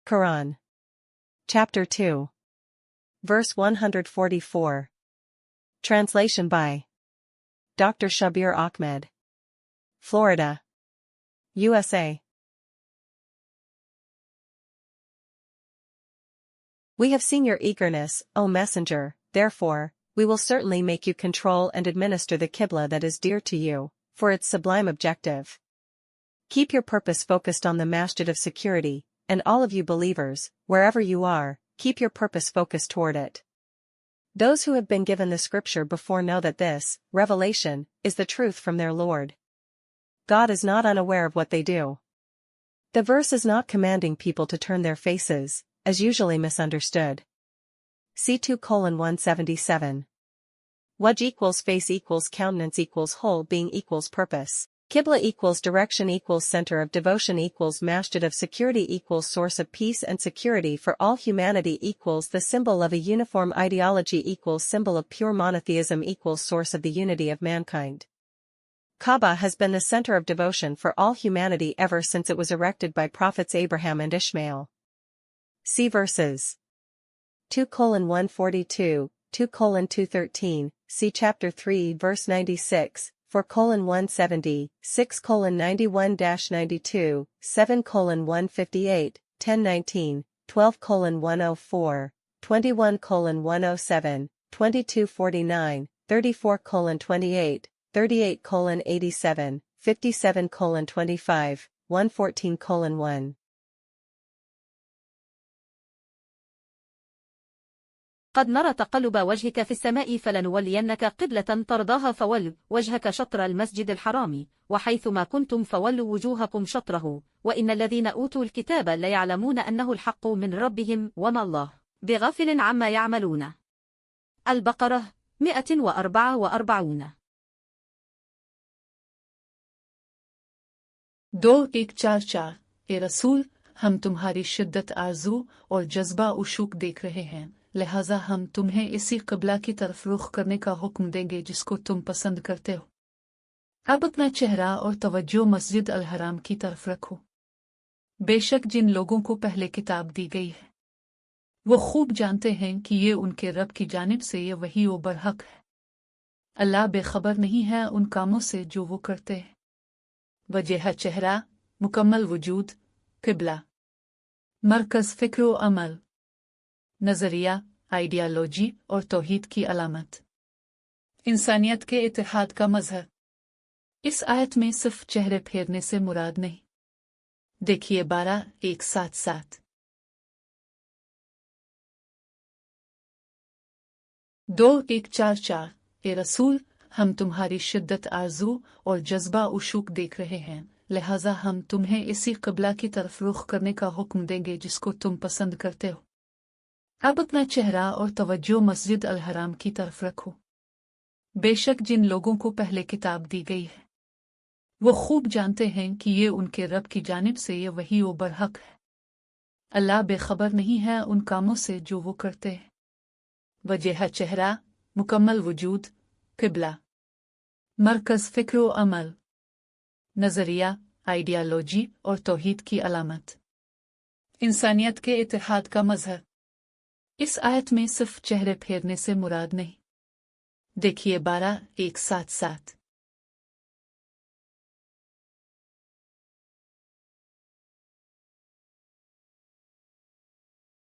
Quran. Chapter 2. Verse 144. Translation by Dr. Shabbir Ahmed. Florida, USA. We have seen your eagerness, O Messenger, therefore, we will certainly make you control and administer the Qiblah that is dear to you, for its sublime objective. Keep your purpose focused on the Masjid of Security, and all of you believers, wherever you are, keep your purpose focused toward it. Those who have been given the scripture before know that this, revelation, is the truth from their Lord. God is not unaware of what they do. The verse is not commanding people to turn their faces, as usually misunderstood. See 2:177. Wajh equals face equals countenance equals whole being equals purpose. Qiblah equals direction equals center of devotion equals Masjid of Security equals source of peace and security for all humanity equals the symbol of a uniform ideology equals symbol of pure monotheism equals source of the unity of mankind. Kaaba has been the center of devotion for all humanity ever since it was erected by Prophets Abraham and Ishmael. See verses 2:142, 2:213, see chapter 3 verse 96, 4:170, 6:91-92, 7:158, 10:19, 12:104, 21:107, 22:49, 34:28, 38:87, 57:25, 114:1. قد نرى تقلب وجهك في السماء فلنولينك قبلة ترضاها فول وجهك شطر المسجد الحرام وحيثما كنتم فولوا وجوهكم شطره وإن الذين أوتوا الكتاب ليعلمون أنه الحق من ربهم وما الله بغافل عما يعملون. البقرة 144. 2:144 ए रसूल हम तुम्हारी शिद्दत आरजू और जज्बा उशूक देख रहे हैं, लिहाजा हम तुम्हें इसी क़िबला की तरफ रुख करने का हुक्म देंगे जिसको तुम पसंद करते हो। अब अपना चेहरा और तवज्जो मस्जिद अल हराम की तरफ रखो। बेशक जिन लोगों को पहले किताब दी गई है वो खूब जानते हैं कि ये उनके रब की जानिब से ये वही वो बरहक है। अल्लाह बेखबर नहीं है उन कामों से जो वो करते हैं। वजह चेहरा, मुकम्मल वजूद, क़िबला, मरकज़ फ़िक्र व अमल, नज़रिया, आइडियालॉजी और तौहीद की अलामत, इंसानियत के इत्तेहाद का मज़हर। इस आयत में सिर्फ चेहरे फेरने से मुराद नहीं। देखिए 12:177। 2:144 ए रसूल हम तुम्हारी शिद्दत आरजू और जज्बा उशूक देख रहे हैं, लिहाजा हम तुम्हें इसी क़िबला की तरफ रुख करने का हुक्म देंगे जिसको तुम पसंद करते हो। अब अपना चेहरा और तवज्जो मस्जिद अल हराम की तरफ रखो। बेशक जिन लोगों को पहले किताब दी गई है वो खूब जानते हैं कि ये उनके रब की जानिब से ये वही वो बरहक है। अल्लाह बेखबर नहीं है उन कामों से जो वो करते हैं। वजह चेहरा, मुकम्मल वजूद, क़िबला, मरकज़ फ़िक्र व अमल, नज़रिया, आइडियालॉजी और तौहीद की अलामत, इंसानियत के इत्तेहाद का मज़हर। इस आयत में सिर्फ चेहरे फेरने से मुराद नहीं। देखिए 12:177।